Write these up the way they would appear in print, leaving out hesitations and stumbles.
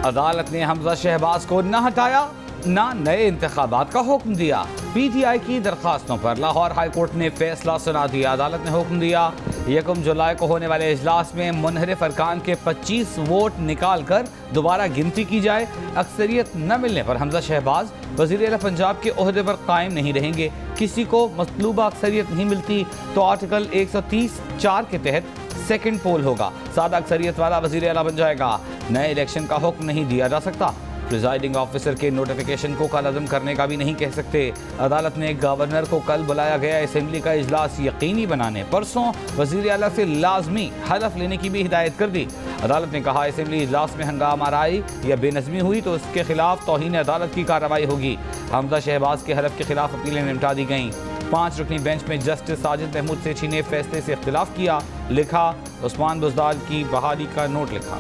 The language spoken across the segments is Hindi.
अदालत ने हमजा शहबाज को न हटाया ना नए इंतखाबात का हुक्म दिया। पीटीआई की दरखास्तों पर लाहौर हाई कोर्ट ने फैसला सुना दिया। अदालत ने हुक्म दिया 1 जुलाई को होने वाले इजलास में मुनहरिफ अरकान के 25 वोट निकाल कर दोबारा गिनती की जाए। अक्सरियत न मिलने पर हमजा शहबाज वज़ीर आला पंजाब के ओहदे पर कायम नहीं रहेंगे। किसी को मतलूबा अक्सरियत नहीं मिलती तो आर्टिकल 130(4) के तहत सेकंड पोल होगा। सादा अक्सरियत वाला वज़ीर आला बन जाएगा। नए इलेक्शन का हुक्म नहीं दिया जा सकता। प्रिजाइडिंग ऑफिसर के नोटिफिकेशन को कल अदम करने का भी नहीं कह सकते। अदालत ने गवर्नर को कल बुलाया गया असेंबली का इजलास यकीनी बनाने परसों वज़ीर आला से लाजमी हलफ लेने की भी हिदायत कर दी। अदालत ने कहा असेंबली इजलास में हंगामा आई या बेनज़मी हुई तो उसके खिलाफ तौहीन अदालत की कार्रवाई होगी। हमजा शहबाज के हलफ के खिलाफ अपीलें निपटा दी गईं। 5 रुकनी बेंच में जस्टिस साजिद महमूद सेठी ने फैसले से इख्तिलाफ किया। लिखा उस्मान बुज़दार की बहाली का नोट लिखा।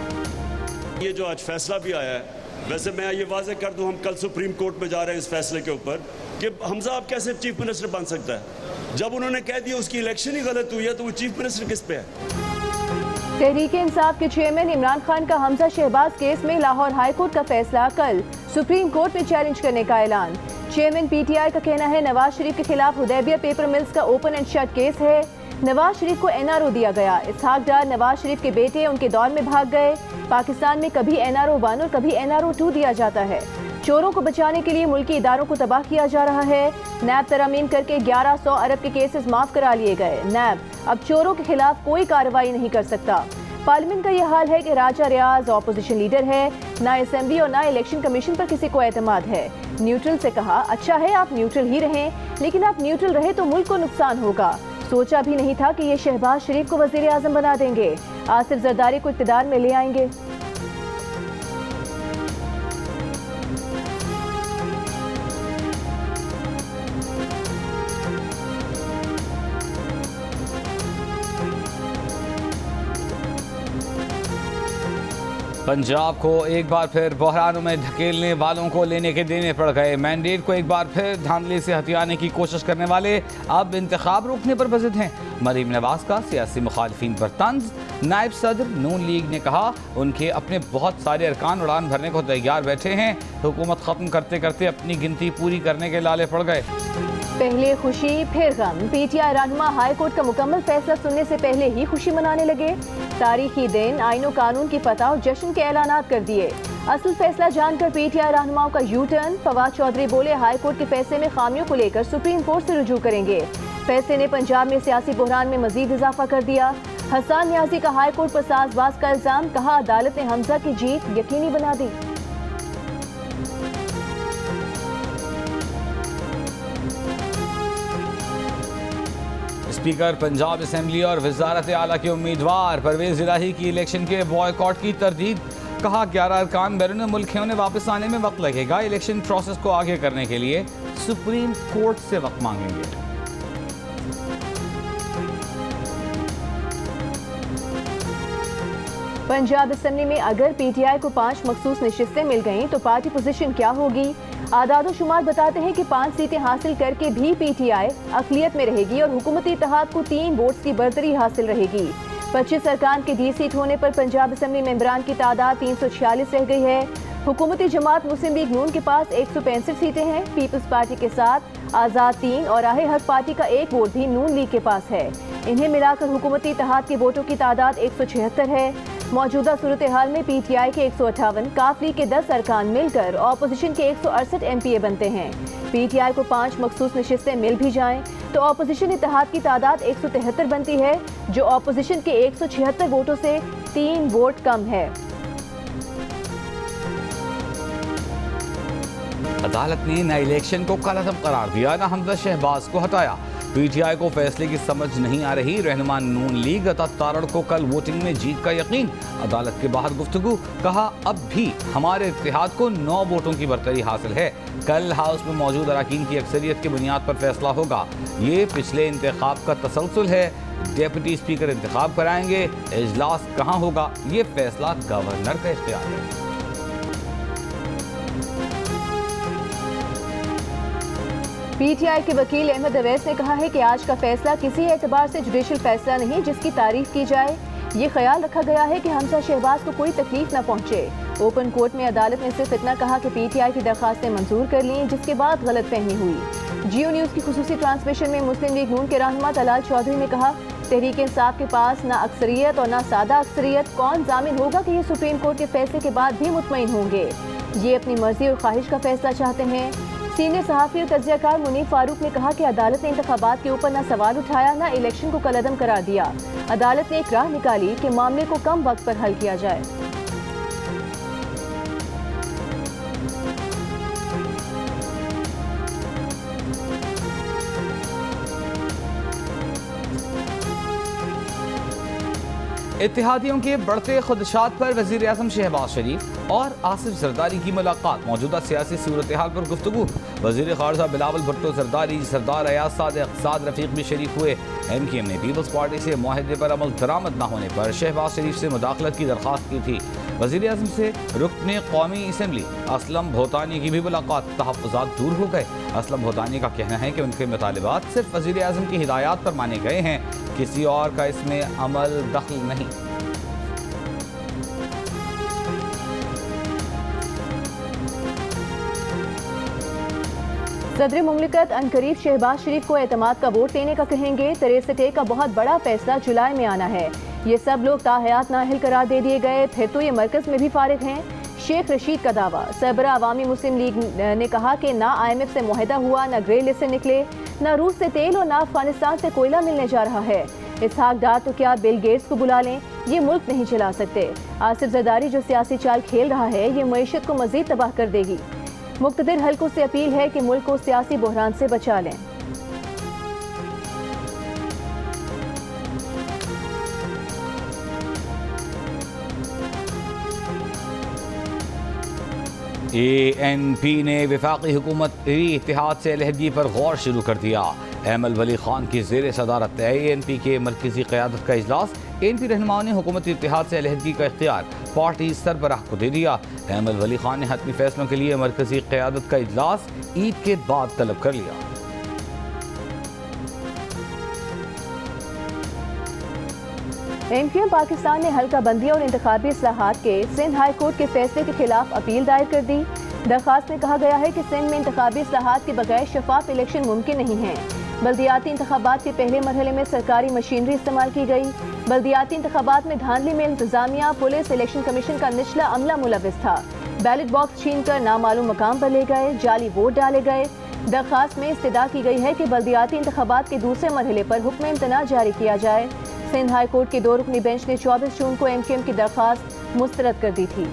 ये जो आज फैसला भी आया है, वैसे मैं ये वाज़ेह कर दूं, हम कल सुप्रीम कोर्ट में जा रहे हैं इस फैसले के ऊपर कि हमजा अब कैसे चीफ मिनिस्टर बन सकता है। जब उन्होंने कह दिया उसकी इलेक्शन ही गलत हुई है तो वो चीफ मिनिस्टर किस पे है। तहरीक इंसाफ के चेयरमैन इमरान खान का हमजा शहबाज केस में लाहौर हाई कोर्ट का फैसला कल सुप्रीम कोर्ट में चैलेंज करने का ऐलान। चेयरमैन पीटीआई का कहना है नवाज शरीफ के खिलाफ हुदैबिया पेपर मिल्स का ओपन एंड शट केस है। नवाज शरीफ को एनआरओ दिया गया। इसहाक डार नवाज शरीफ के बेटे उनके दौर में भाग गए। पाकिस्तान में कभी NRO 1 और कभी NRO 2 दिया जाता है। चोरों को बचाने के लिए मुल्की इदारों को तबाह किया जा रहा है। नैब तरमीम करके 1100 अरब के केसेस माफ करा लिए गए। नैब अब चोरों के खिलाफ कोई कार्रवाई नहीं कर सकता। पार्लियामेंट का यह हाल है कि राजा रियाज ऑपोजिशन लीडर है, ना असेंबली और ना इलेक्शन कमीशन पर किसी को एतमाद है। न्यूट्रल से कहा अच्छा है आप न्यूट्रल ही रहें, लेकिन आप न्यूट्रल रहे तो मुल्क को नुकसान होगा। सोचा भी नहीं था कि ये शहबाज शरीफ को वजीर आजम बना देंगे, आसिफ जरदारी को इक़्तिदार में ले आएंगे। पंजाब को एक बार फिर बहरानों में धकेलने वालों को लेने के देने पड़ गए। मैंडेट को एक बार फिर धांधली से हथियाने की कोशिश करने वाले अब इंतखाब रोकने पर बज़िद हैं। मरीम नवाज का सियासी मुखालिफिन पर तंज। नायब सदर नून लीग ने कहा उनके अपने बहुत सारे अरकान उड़ान भरने को तैयार बैठे हैं। हुकूमत ख़त्म करते करते अपनी गिनती पूरी करने के लाले पड़ गए। पहले खुशी फिर गम। पीटीआई रहनुमा हाई कोर्ट का मुकम्मल फैसला सुनने से पहले ही खुशी मनाने लगे। तारीखी दिन आईन और कानून की फतह और जश्न के ऐलानात कर दिए। असल फैसला जानकर पीटीआई रहनुमाओं का यू टर्न। फवाद चौधरी बोले हाई कोर्ट के फैसले में खामियों को लेकर सुप्रीम कोर्ट से रुजू करेंगे। फैसले ने पंजाब में सियासी बहरान में मजीद इजाफा कर दिया। हसन न्याजी का हाई कोर्ट पर साजबाज का इल्जाम। कहा अदालत ने हमजा की जीत यकीनी बना दी। स्पीकर पंजाब असेंबली और वजारत आला के उम्मीदवार परवेज इलाही की इलेक्शन के बॉयकॉट की तरदीद। कहा 11 अरकान बैरून मुल्क हैं, उन्हें वापस आने में वक्त लगेगा। इलेक्शन प्रोसेस को आगे करने के लिए सुप्रीम कोर्ट से वक्त मांगेंगे। पंजाब असेंबली में अगर पीटीआई को 5 मखसूस नशिस्तें मिल गईं तो पार्टी पोजीशन क्या होगी। आदाद शुमार बताते हैं कि 5 सीटें हासिल करके भी पीटीआई अक़लियत में रहेगी और हुकूमती इत्तेहाद को 3 वोट्स की बरतरी हासिल रहेगी। 25 अरकान के 20 सीट होने पर पंजाब असेंबली मेंबरान की तादाद 346 रह गई है। हुकूमती जमात मुस्लिम लीग नून के पास 165 सीटें हैं। पीपल्स पार्टी के साथ आज़ाद 3 और राहे हक पार्टी का 1 वोट भी नून लीग के पास है। इन्हें मिलाकर हुकूमती इत्तेहाद के वोटों की तादाद 176 है। मौजूदा सूरत हाल में पीटीआई के 158, काफ लीग के 10 अरकान मिलकर ऑपोजिशन के 168 MPA बनते हैं। पीटीआई को 5 मखसूस नशिस्तें मिल भी जाएं तो ऑपोजिशन इत्तेहाद की तादाद 173 बनती है, जो ऑपोजिशन के 176 वोटों से 3 वोट कम है। अदालत ने नए इलेक्शन को कलअदम करार दिया, ना हमजा शहबाज को हटाया। पीटीआई को फैसले की समझ नहीं आ रही। रहनुमा नून लीग अता तारड़ को कल वोटिंग में जीत का यकीन। अदालत के बाहर गुफ्तगू। कहा अब भी हमारे इत्तेहाद को 9 वोटों की बरतरी हासिल है। कल हाउस में मौजूद अरकान की अक्सरियत की बुनियाद पर फैसला होगा। ये पिछले इंतखाब का तसलसल है। डेप्यूटी स्पीकर इंतखाब कराएंगे। इजलास कहाँ होगा ये फैसला गवर्नर का इख्तियार है। पीटीआई के वकील अहमद अवैस ने कहा है कि आज का फैसला किसी एतबार से जुडिशल फैसला नहीं जिसकी तारीफ की जाए। ये ख्याल रखा गया है कि हमजा शहबाज को कोई तकलीफ न पहुंचे। ओपन कोर्ट में अदालत ने सिर्फ इतना कहा कि PTI की दरखास्तें मंजूर कर ली, जिसके बाद गलतफहमी हुई। जियो न्यूज़ की खुसूसी ट्रांसमिशन में मुस्लिम लीग नून के रहनुमा तलाल चौधरी ने कहा, तहरीक इंसाफ के पास ना अक्सरियत और ना सादा अक्सरियत, कौन जामिन होगा कि ये सुप्रीम कोर्ट के फैसले के बाद भी मुतमईन होंगे। ये अपनी मर्जी और ख्वाहिश का फैसला चाहते हैं। सीनियर सहाफ़ी और तज्ज़ियाकार मुनीफ फारूक ने कहा कि अदालत ने इंतखाबात के ऊपर ना सवाल उठाया, ना इलेक्शन को कलअदम करार दिया। अदालत ने एक राह निकाली कि मामले को कम वक्त पर हल किया जाए। इत्तेहादियों के बढ़ते खुदशात पर वज़ीर आज़म शहबाज शरीफ और आसिफ जरदारी की मुलाकात, मौजूदा सियासी सूरत हाल पर गुफ्तगू। वज़ीर ख़ारजा बिलावल भुट्टो जरदारी, सरदार अयाज सादिक, साद रफ़ीक भी शरीक हुए। MKM ने पीपल्स पार्टी से मुआहदे पर अमल दरामद न होने पर शहबाज शरीफ से मुदाखलत की दरख्वास्त की थी। वज़ीर आज़म से रुकने कौमी असम्बली असलम भोतानी की भी मुलाकात, तहफ़्फ़ुज़ात दूर हो गए। असलम भोतानी का कहना है कि उनके मुतालिबात सिर्फ वज़ीर आज़म की हिदायत पर माने गए हैं, किसी और का इसमें अमल दखल नहीं। सदर मुमलिकत अनकरीब शहबाज शरीफ को एतमाद का वोट देने का कहेंगे। 63A का बहुत बड़ा फैसला जुलाई में आना है। ये सब लोग ताहयात नाअहल करार दे दिए गए, फिर तो ये मरकज में भी फारिग हैं। शेख रशीद का दावा। सरबरा अवामी मुस्लिम लीग ने कहा कि ना IMF से मुआहदा हुआ, ना ग्रे लिस्ट से निकले, ना रूस से तेल और ना अफगानिस्तान से कोयला मिलने जा रहा है। इसहाक डार तो क्या बिल गेट्स को बुला लें, ये मुल्क नहीं चला सकते। आसिफ जरदारी जो सियासी चाल खेल रहा है, ये मईशत को मजीद तबाह कर देगी। मुक़्तदिर हलकों से अपील है कि मुल्क को सियासी बहरान से बचा लें। ANP ने वफाकी हुकूमती इत्तेहाद से अलहदगी पर गौर शुरू कर दिया। एमल वली खान की ज़ेर सदारत ANP के मरकजी क़यादत का इजलास। ANP रहनुमाओं ने हुकूमती इत्तेहाद से अलहदगी का इख्तियार पार्टी सरबराह को दे दिया। एमल वली खान ने हतमी फैसलों के लिए मरकजी क़यादत का इजलास ईद के बाद तलब कर लिया। MQM पाकिस्तान ने हल्का बंदी और इंतखाबी इस्लाहात के सिंध हाई कोर्ट के फैसले के खिलाफ अपील दायर कर दी। दरख्वास्त में कहा गया है कि सिंध में इंतखाबी इस्लाहात के बगैर शफाफ इलेक्शन मुमकिन नहीं है। बल्दियाती इंतखाबात के पहले मरहले में सरकारी मशीनरी इस्तेमाल की गई। बल्दियाती इंतखाबात में धांधली में इंतजामिया, पुलिस, इलेक्शन कमीशन का निचला अमला मुलविस था। बैलेट बॉक्स छीन कर नामालूम मकाम पर ले गए, जाली वोट डाले गए। दरख्वास्त में इस्तदा की गई है कि बल्दियाती इंतखाबात के दूसरे मरहले पर हुक्म इम्तना जारी किया जाए। सिंध हाई कोर्ट की 2 रुकनी बेंच ने 24 जून को MQM की दरख्वास्त मुस्तरद कर दी थी।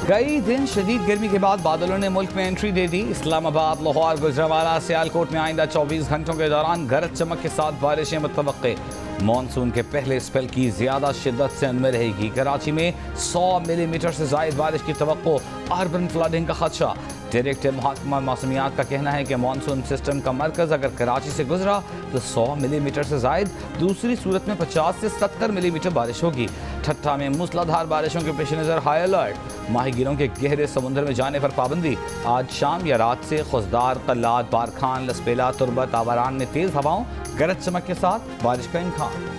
कई दिन शदीद गर्मी के बाद बादलों ने मुल्क में एंट्री दे दी। इस्लामाबाद, लाहौर, गुजरांवाला, सियालकोट में आइंदा 24 घंटों के दौरान गरज चमक के साथ बारिशें मुतवक्के। मानसून के पहले स्पेल की ज्यादा शिद्दत से अनमें रहेगी। कराची में 100 मिलीमीटर से जायद बारिश की तवक्को। अर्बन फ्लडिंग का खदशा। डायरेक्टर महकमा मौसमियात का कहना है कि मानसून सिस्टम का मरकज अगर कराची से गुजरा तो 100 मिलीमीटर से जायद, दूसरी सूरत में 50 से 70 मिलीमीटर बारिश होगी। ठट्ठा में मूसलाधार बारिशों के पेश नज़र हाई अलर्ट। माहीगीरों के गहरे समुद्र में जाने पर पाबंदी। आज शाम या रात से खुशदार, कल्लात, बारखान, लसपेला, तुरबत, आवारान में तेज़ हवाओं, गरज चमक के साथ बारिश का इम्कान।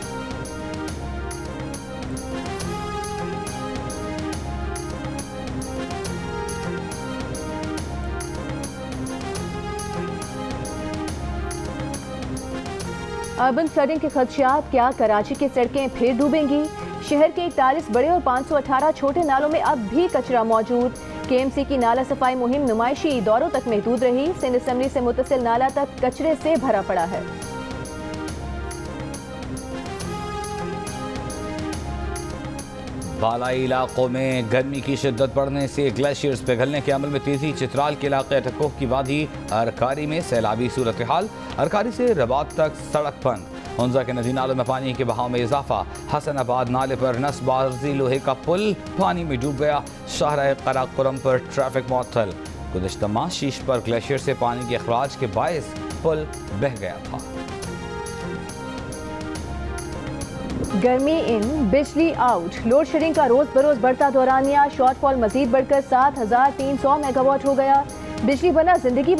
अर्बन फ्लडिंग के खदशात, क्या कराची की सड़कें फिर डूबेंगी? शहर के 41 बड़े और 518 छोटे नालों में अब भी कचरा मौजूद। KMC की नाला सफाई मुहिम नुमाइशी दौरों तक महदूद रही। सिंध असम्बली से मुत्तसिल नाला तक कचरे से भरा पड़ा है। बालाई इलाकों में गर्मी की शिद्दत बढ़ने से ग्लेशियर्स पिघलने के अमल में तेजी। चित्राल के इलाके अटकोह की वादी, अरकारी में सैलाबी सूरत हाल। अरकारी से रबात तक सड़क बंद। हुंजा के नदी नालों में पानी के बहाव में इजाफा। हसनाबाद नाले पर नस्बाजी लोहे का पुल पानी में डूब गया। शाहराह कराकोरम पर ट्रैफिक मुअत्तल। गुज़िश्ता माह शीश पर ग्लेशियर से पानी के अखराज के बायस पुल बह गया था। गर्मी इन, बिजली आउट। लोड शेडिंग का रोज बरोज बढ़ता दौरानिया। शॉर्टफॉल मजीद बढ़कर 7300 मेगावाट हो गया। बिजली बिना जिंदगी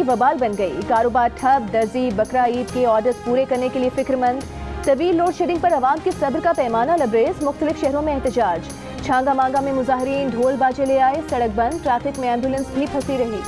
वबाल बन गई। कारोबार ठप, दर्जी बकरा ईद के ऑर्डर्स पूरे करने के लिए फिक्रमंद। तवील लोड शेडिंग पर आवाम के सब्र का पैमाना लबरेज। मुख्तलिफ शहरों में एहतजाज। छांगा मांगा में मुजाहरीन ढोल बाजे ले आए। सड़क बंद, ट्रैफिक में एम्बुलेंस भी फंसी रही।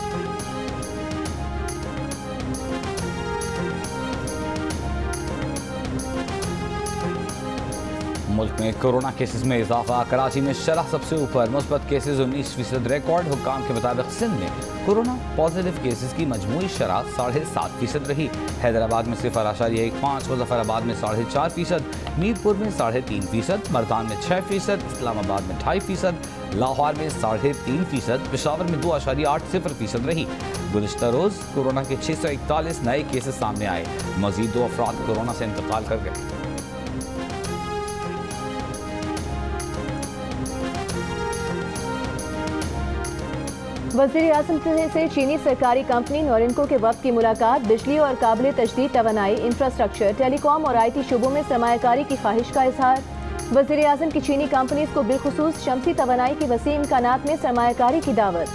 मुल्क में कोरोना केसेस में इजाफा। कराची में शरह सबसे ऊपर, मुस्बत केसेस 19% रिकॉर्ड। हुक्काम के मुताबिक सिंध में कोरोना पॉजिटिव केसेस की मजमूई शरह 7.5% रही। हैदराबाद में 0.15, मुजफ्फराबाद में 4.5%, मीरपुर में 3.5%, मरदान में 6%, इस्लामाबाद में 2.5%, लाहौर में 3.5%, पेशावर में 2.80% रही। गुज़िश्ता रोज़ कोरोना के 641 नए केसेस सामने आए। मजीद 2 अफराद कोरोना से इंतकाल कर गए। वज़ीर आज़म से चीनी सरकारी कंपनी नोरिनको के वक्त की मुलाकात। बिजली और काबिल तजदीद तवानाई, इंफ्रास्ट्रक्चर, टेलीकॉम और IT शोबों में सरमायाकारी की ख्वाहिश का इजहार। वज़ीर आज़म की चीनी कंपनीज को बिलखुसूस शमसी तवानाई के वसी इम्कानात में सरमायाकारी की दावत।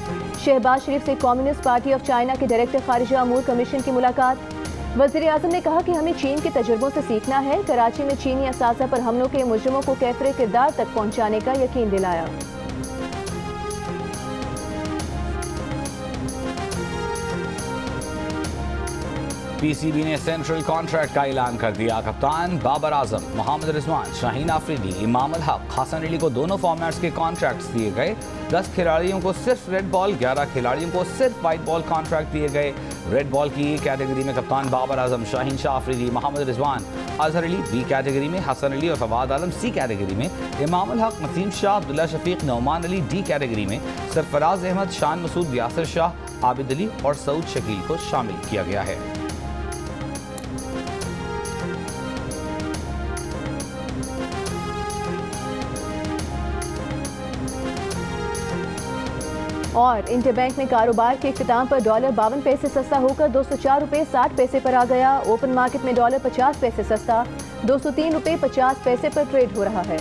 शहबाज शरीफ से कम्युनिस्ट पार्टी ऑफ चाइना के डायरेक्टर खारिजा अमूर कमीशन की मुलाकात। वज़ीर आज़म ने कहा कि हमें चीन के तजुर्बों से सीखना है। कराची में चीनी असासा पर हमलों के मुजरिमों को कैफरे किरदार तक पहुँचाने का यकीन दिलाया। PCB ने सेंट्रल कॉन्ट्रैक्ट का ऐलान कर दिया। कप्तान बाबर आजम, मोहम्मद रिजवान, शाहीन आफरीदी, इमाम अल हक, हसन अली को दोनों फॉर्मेट्स के कॉन्ट्रैक्ट्स दिए गए। 10 खिलाड़ियों को सिर्फ रेड बॉल, 11 खिलाड़ियों को सिर्फ वाइट बॉल कॉन्ट्रैक्ट दिए गए। रेड बॉल की कैटेगरी में कप्तान बाबर आजम, शाहीन शाह आफरीदी, मोहम्मद रिजवान, अजहर अली बी कैटेगरी में, हसन अली और फवाद आलम सी कैटेगरी में, इमाम अल हक, नसीम शाह, अब्दुल्ला शफीक, नौमान अली डी कैटेगरी में, सरफराज अहमद, शान मसूद, यासिर शाह, आबिद अली और सऊद शकील को शामिल किया गया है। और इंटरबैंक में कारोबार के इख्तिताम पर डॉलर 52 पैसे सस्ता होकर 204 रुपये 60 पैसे पर आ गया। ओपन मार्केट में डॉलर 50 पैसे सस्ता 203 रुपये 50 पैसे पर ट्रेड हो रहा है।